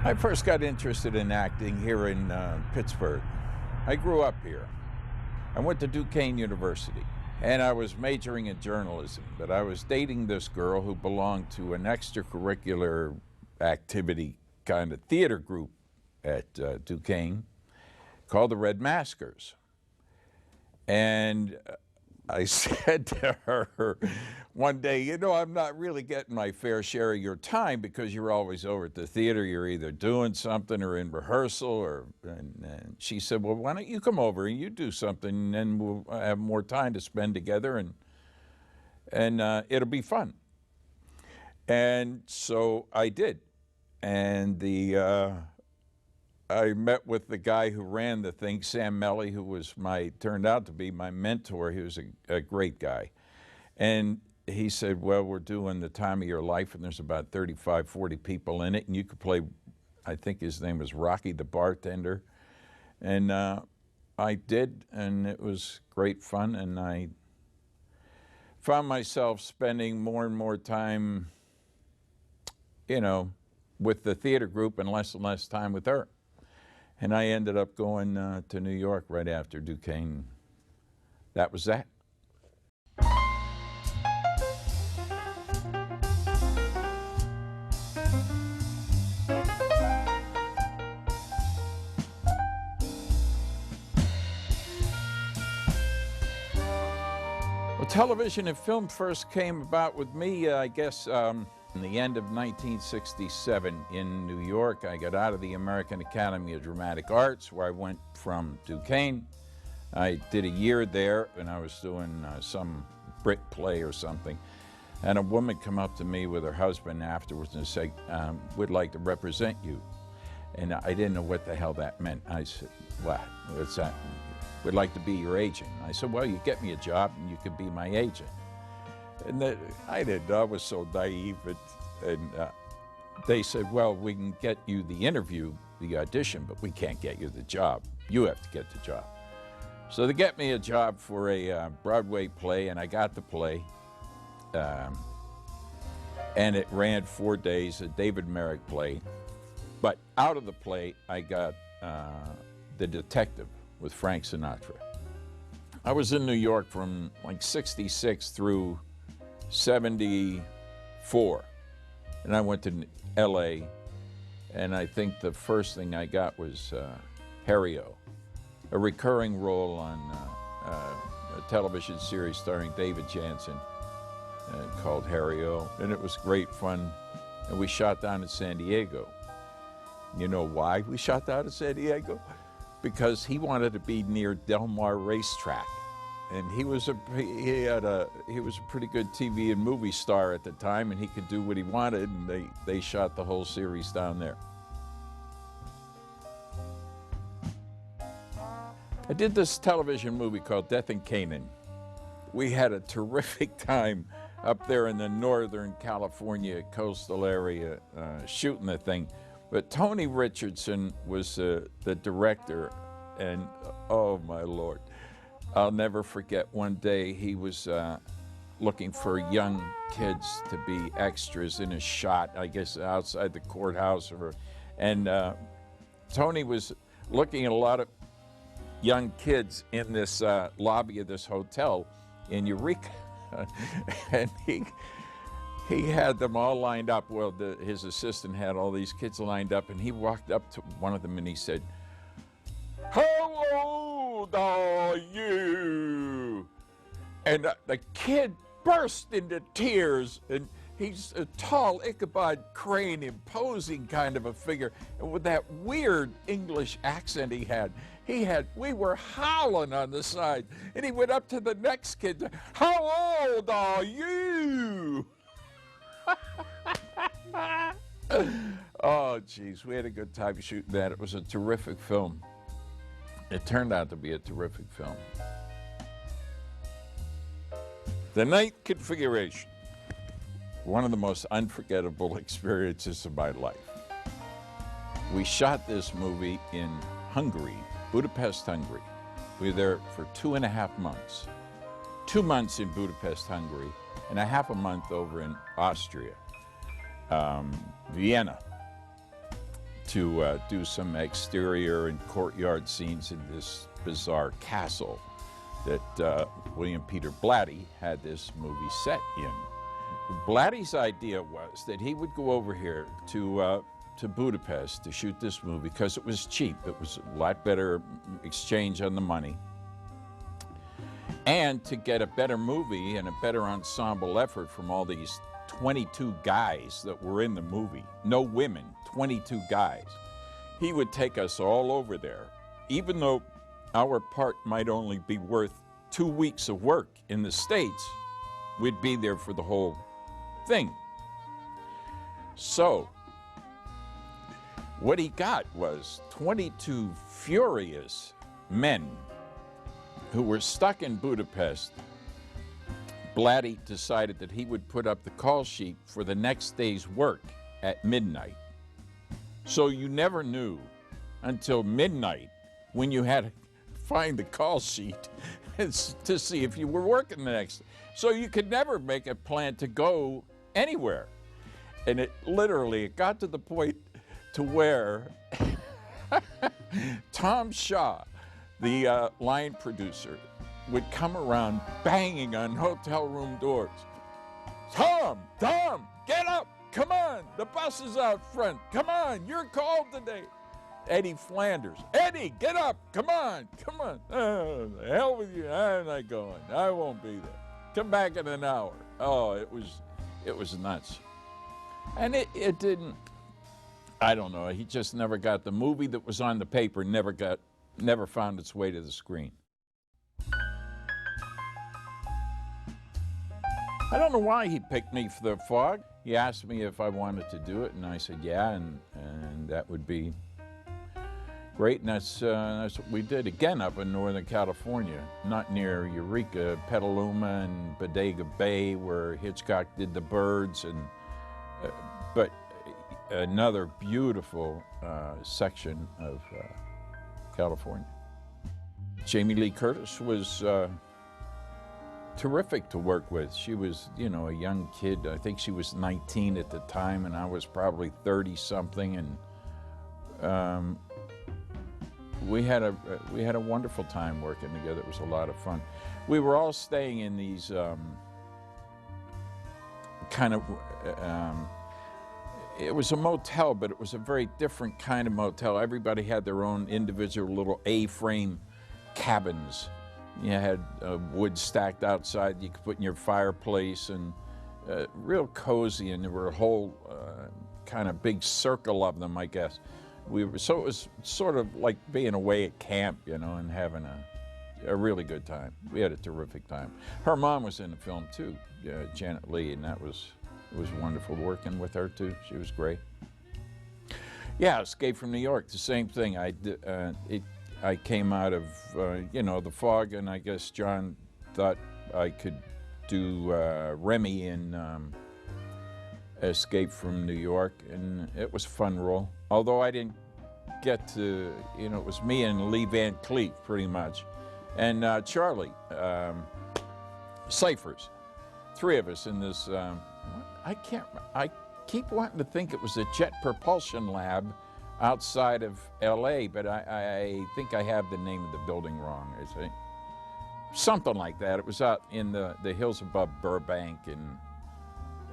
I first got interested in acting here in Pittsburgh. I grew up here. I went to Duquesne University, and I was majoring in journalism, but I was dating this girl who belonged to an extracurricular activity kind of theater group at Duquesne called the Red Maskers. And I said to her one day, you know, I'm not really getting my fair share of your time because you're always over at the theater. You're either doing something or in rehearsal. And she said, well, why don't you come over and you do something, and then we'll have more time to spend together, and it'll be fun. And so I did. And I met with the guy who ran the thing, Sam Melly, who was turned out to be my mentor. He was a great guy. And he said, well, we're doing The Time of Your Life, and there's about 35, 40 people in it, and you could play, I think his name was Rocky the bartender. And I did, and it was great fun, and I found myself spending more and more time, you know, with the theater group and less time with her. And I ended up going to New York right after Duquesne. That was that. Well, television and film first came about with me, I guess, in the end of 1967 in New York. I got out of the American Academy of Dramatic Arts, where I went from Duquesne. I did a year there, and I was doing some Brit play or something. And a woman come up to me with her husband afterwards and said, we'd like to represent you. And I didn't know what the hell that meant. I said, what? What's that? We'd like to be your agent. I said, well, you get me a job and you can be my agent. And I didn't know. I was so naive. And they said, well, we can get you the interview, the audition, but we can't get you the job. You have to get the job. So they get me a job for a Broadway play, and I got the play. And it ran 4 days, a David Merrick play. But out of the play, I got The Detective with Frank Sinatra. I was in New York from like 66 through 74, and I went to LA, and I think the first thing I got was Harry-O, a recurring role on a television series starring David Jansen called Harry-O, and it was great fun. And we shot down in San Diego. You know why we shot down in San Diego? Because he wanted to be near Del Mar Racetrack. And he was a pretty good TV and movie star at the time, and he could do what he wanted, and they shot the whole series down there. I did this television movie called Death in Canaan. We had a terrific time up there in the Northern California coastal area shooting the thing. But Tony Richardson was the director, and oh my Lord. I'll never forget one day he was looking for young kids to be extras in a shot, I guess outside the courthouse. And Tony was looking at a lot of young kids in this lobby of this hotel in Eureka. And he had them all lined up. Well, his assistant had all these kids lined up, and he walked up to one of them and he said, "How old are you?" And the kid burst into tears, and he's a tall Ichabod Crane, imposing kind of a figure, and with that weird English accent we were howling on the side. And he went up to the next kid, "How old are you?" Oh, geez, we had a good time shooting that. It was a terrific film. It turned out to be a terrific film. The Night Configuration, one of the most unforgettable experiences of my life. We shot this movie in Hungary, Budapest, Hungary. We were there for 2.5 months. 2 months in Budapest, Hungary, and a half a month over in Austria, Vienna. to do some exterior and courtyard scenes in this bizarre castle that William Peter Blatty had this movie set in. Blatty's idea was that he would go over here to Budapest to shoot this movie because it was cheap. It was a lot better exchange on the money. And to get a better movie and a better ensemble effort from all these 22 guys that were in the movie. No women, 22 guys. He would take us all over there, even though our part might only be worth 2 weeks of work in the States. We'd be there for the whole thing. So, what he got was 22 furious men who were stuck in Budapest. Blatty decided that he would put up the call sheet for the next day's work at midnight. So you never knew until midnight when you had to find the call sheet to see if you were working the next day. So you could never make a plan to go anywhere. And it got to the point to where Tom Shaw, the line producer, would come around banging on hotel room doors. Tom, get up, come on, the bus is out front, come on, you're called today. Eddie Flanders, Eddie, get up, come on. Oh, the hell with you, I'm not going, I won't be there. Come back in an hour. Oh, it was nuts. And it didn't, I don't know, he just never got the movie that was on the paper, never found its way to the screen. I don't know why he picked me for The Fog. He asked me if I wanted to do it, and I said yeah, and that would be great, and that's what we did. Again, up in Northern California, not near Eureka, Petaluma, and Bodega Bay, where Hitchcock did The Birds, and but another beautiful section of California. Jamie Lee Curtis was terrific to work with. She was, a young kid. I think she was 19 at the time, and I was probably 30-something, and we had a wonderful time working together. It was a lot of fun. We were all staying in these it was a motel, but it was a very different kind of motel. Everybody had their own individual little A-frame cabins. You had wood stacked outside you could put in your fireplace, and real cozy, and there were a whole kind of big circle of them, I guess. So it was sort of like being away at camp, and having a really good time. We had a terrific time. Her mom was in the film too, Janet Leigh, and it was wonderful working with her too. She was great. Yeah, Escape from New York, the same thing. I came out of, The Fog, and I guess John thought I could do Remy in Escape from New York, and it was a fun role. Although I didn't get to, it was me and Lee Van Cleef pretty much, and Charlie Cyphers, three of us in this. I keep wanting to think it was a jet propulsion lab outside of L.A., but I think I have the name of the building wrong. Is it something like that? It was out in the hills above Burbank, and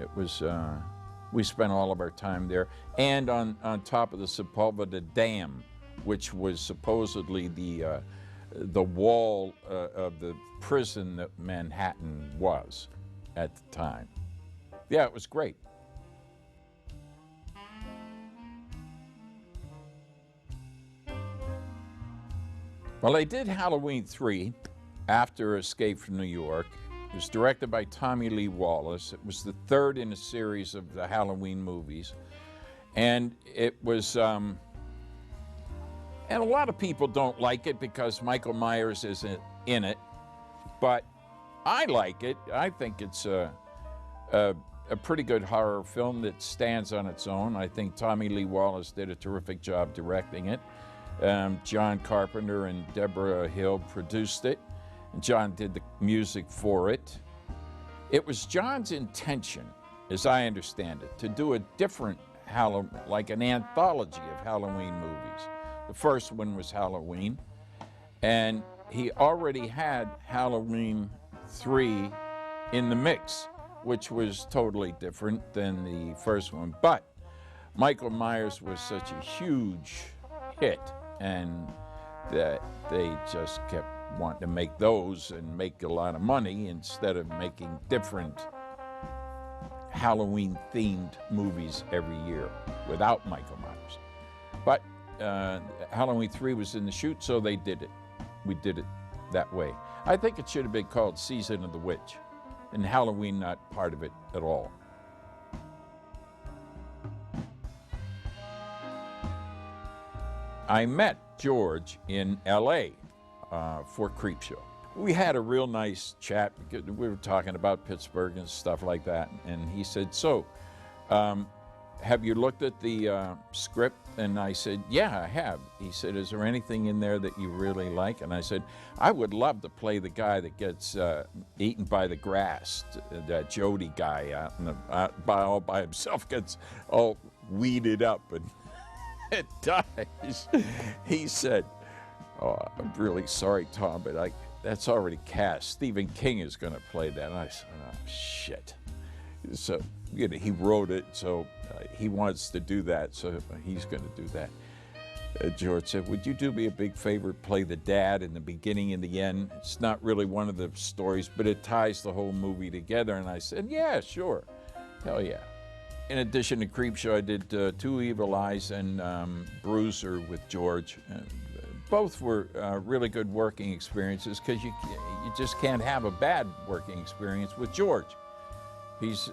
it was. We spent all of our time there, and on top of the Sepulveda Dam, which was supposedly the wall of the prison that Manhattan was at the time. Yeah, it was great. Well, I did Halloween 3 after Escape from New York. It was directed by Tommy Lee Wallace. It was the third in a series of the Halloween movies. And it was, and a lot of people don't like it because Michael Myers isn't in it, but I like it. I think it's a pretty good horror film that stands on its own. I think Tommy Lee Wallace did a terrific job directing it. John Carpenter and Deborah Hill produced it. John did the music for it. It was John's intention, as I understand it, to do a different like an anthology of Halloween movies. The first one was Halloween, and he already had Halloween 3 in the mix, which was totally different than the first one. But Michael Myers was such a huge hit, and that they just kept wanting to make those and make a lot of money instead of making different Halloween-themed movies every year without Michael Myers. But Halloween 3 was in the shoot, so they did it. We did it that way. I think it should have been called Season of the Witch, and Halloween not part of it at all. I met George in LA for Creepshow. We had a real nice chat because we were talking about Pittsburgh and stuff like that, and he said, so, have you looked at the script? And I said, yeah, I have. He said, is there anything in there that you really like? And I said, I would love to play the guy that gets eaten by the grass, that Jody guy out in all by himself, gets all weeded up and it dies. He said, oh, I'm really sorry, Tom, but that's already cast. Stephen King is going to play that. And I said, oh, shit. So, you know, he wrote it, so he wants to do that, so he's going to do that. George said, would you do me a big favor, play the dad in the beginning and the end? It's not really one of the stories, but it ties the whole movie together. And I said, yeah, sure. Hell yeah. In addition to Creepshow, I did Two Evil Eyes and Bruiser with George. Both were really good working experiences because you just can't have a bad working experience with George. He's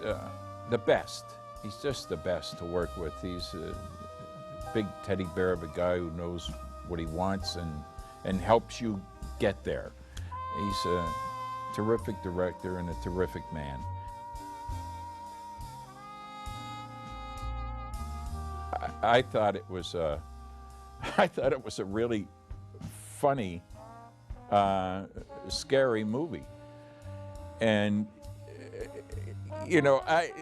the best. He's just the best to work with. He's a big teddy bear of a guy who knows what he wants and helps you get there. He's a terrific director and a terrific man. I thought it was a really funny, scary movie, and you know, I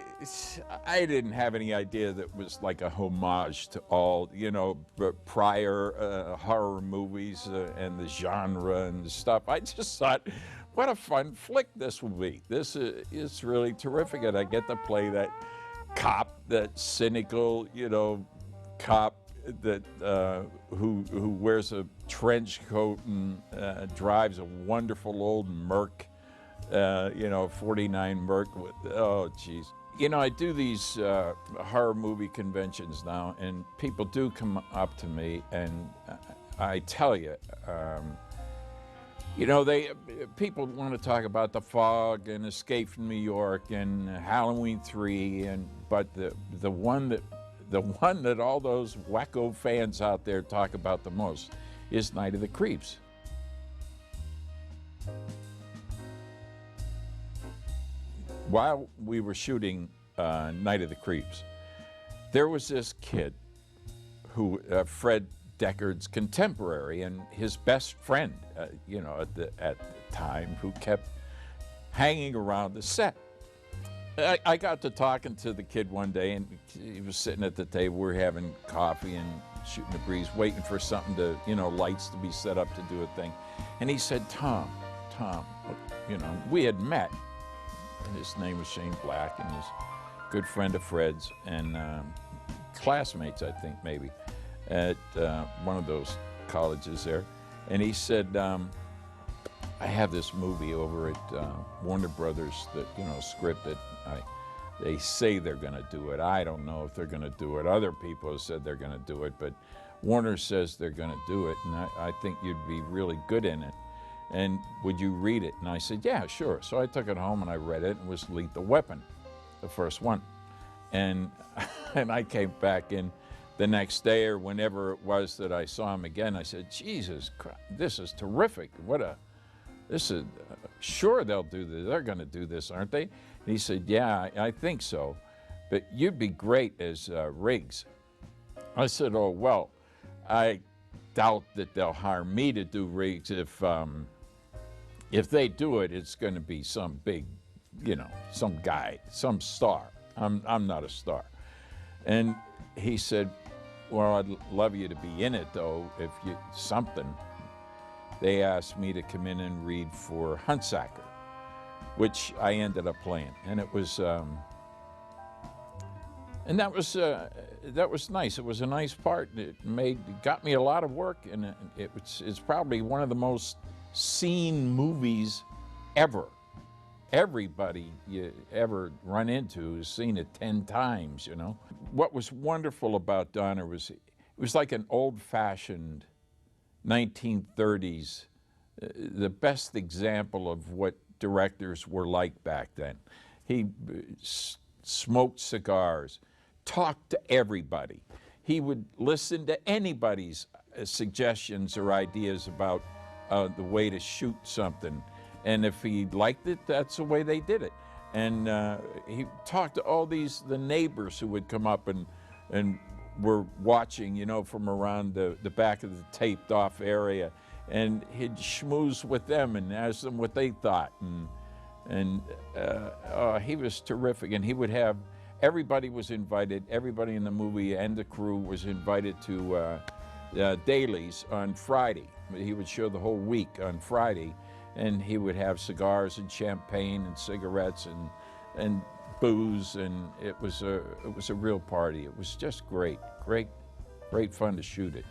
didn't have any idea that it was like a homage to all, you know, prior horror movies and the genre and the stuff. I just thought, what a fun flick this will be. This is really terrific, and I get to play that cop, that cynical, you know, cop that who wears a trench coat and drives a wonderful old Merc. You know, 49 Merc with, oh, geez. You know, I do these horror movie conventions now, and people do come up to me, and I tell you, you know, people want to talk about The Fog and Escape from New York and Halloween 3, but the one that all those wacko fans out there talk about the most is Night of the Creeps. While we were shooting Night of the Creeps, there was this kid who, Fred Deckard's contemporary and his best friend, you know, at the time, who kept hanging around the set. I got to talking to the kid one day, and he was sitting at the table. We were having coffee and shooting the breeze, waiting for something to, you know, lights to be set up to do a thing. And he said, Tom, you know, we had met. His name was Shane Black, and he's a good friend of Fred's, and classmates, I think, maybe, at one of those colleges there. And he said, I have this movie over at Warner Brothers that, you know, scripted. They say they're going to do it. I don't know if they're going to do it. Other people have said they're going to do it, but Warner says they're going to do it, and I think you'd be really good in it. And would you read it? And I said, yeah, sure. So I took it home and I read it. It was Lethal Weapon, the first one. And I came back in the next day or whenever it was that I saw him again. I said, Jesus Christ, this is terrific. Sure they'll do this. They're going to do this, aren't they? And he said, yeah, I think so. But you'd be great as Riggs. I said, oh, well, I doubt that they'll hire me to do Riggs. If they do it, it's going to be some big, you know, some guy, some star. I'm not a star. And he said, well, I'd love you to be in it, though, if you, something. They asked me to come in and read for Huntsacker, which I ended up playing. And it was, and that was nice. It was a nice part. It got me a lot of work, and it's probably one of the most seen movies ever. Everybody you ever run into has seen it 10 times, you know. What was wonderful about Donner was, it was like an old-fashioned 1930s, the best example of what directors were like back then. He smoked cigars, talked to everybody. He would listen to anybody's suggestions or ideas about the way to shoot something. And if he liked it, that's the way they did it. And he talked to all the neighbors who would come up and were watching, you know, from around the back of the taped off area. And he'd schmooze with them and ask them what they thought. And he was terrific. And he would have, everybody was invited, everybody in the movie and the crew was invited to dailies on Friday. He would show the whole week on Friday. And he would have cigars and champagne and cigarettes and booze, and it was a real party. It was just great fun to shoot it.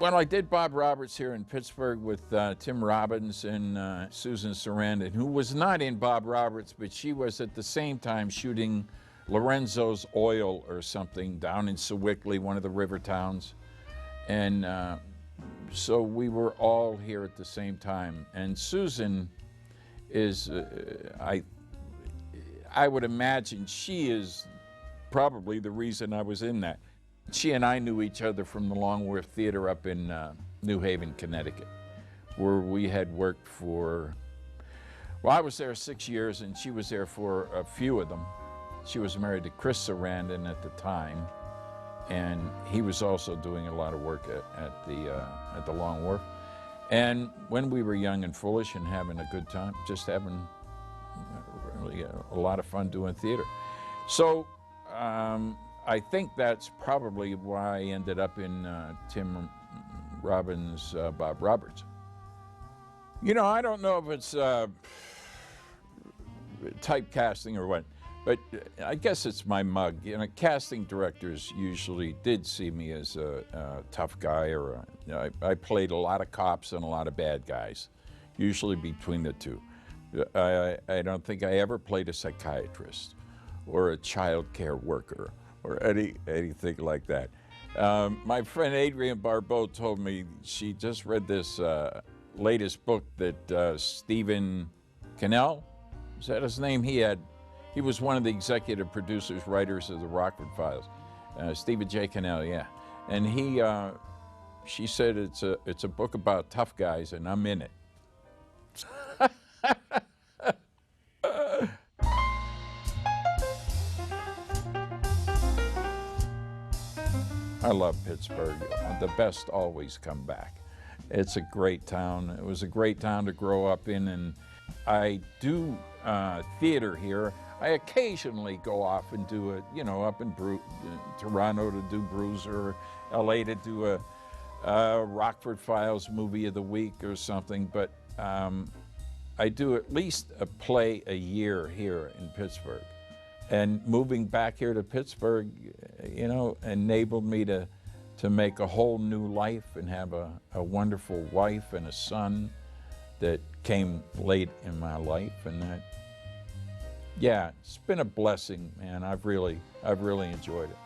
Well, I did Bob Roberts here in Pittsburgh with Tim Robbins and Susan Sarandon, who was not in Bob Roberts, but she was at the same time shooting Lorenzo's Oil or something down in Sewickley, one of the river towns. And so we were all here at the same time. And Susan is, I would imagine she is probably the reason I was in that. She and I knew each other from the Longworth Theater up in New Haven, Connecticut, where we had worked for, well, I was there 6 years and she was there for a few of them. She was married to Chris Sarandon at the time. And he was also doing a lot of work at the Long Wharf. And when we were young and foolish and having a good time, just having really a lot of fun doing theater. So I think that's probably why I ended up in Tim Robbins' Bob Roberts. You know, I don't know if it's typecasting or what. But I guess it's my mug. You know, casting directors usually did see me as a tough guy, or I played a lot of cops and a lot of bad guys, usually between the two. I don't think I ever played a psychiatrist or a child care worker or anything like that. My friend Adrienne Barbeau told me she just read this latest book that Stephen Cannell, is that his name? He was one of the executive producers, writers of the Rockford Files, Stephen J. Cannell, yeah. And she said it's a book about tough guys, and I'm in it. I love Pittsburgh. The best always come back. It's a great town. It was a great town to grow up in, and I do theater here. I occasionally go off and do it, you know, up in Toronto to do Bruiser, LA to do a Rockford Files movie of the week or something, but I do at least a play a year here in Pittsburgh. And moving back here to Pittsburgh, you know, enabled me to make a whole new life and have a wonderful wife and a son that came late in my life, and that, yeah, it's been a blessing, man. I've really enjoyed it.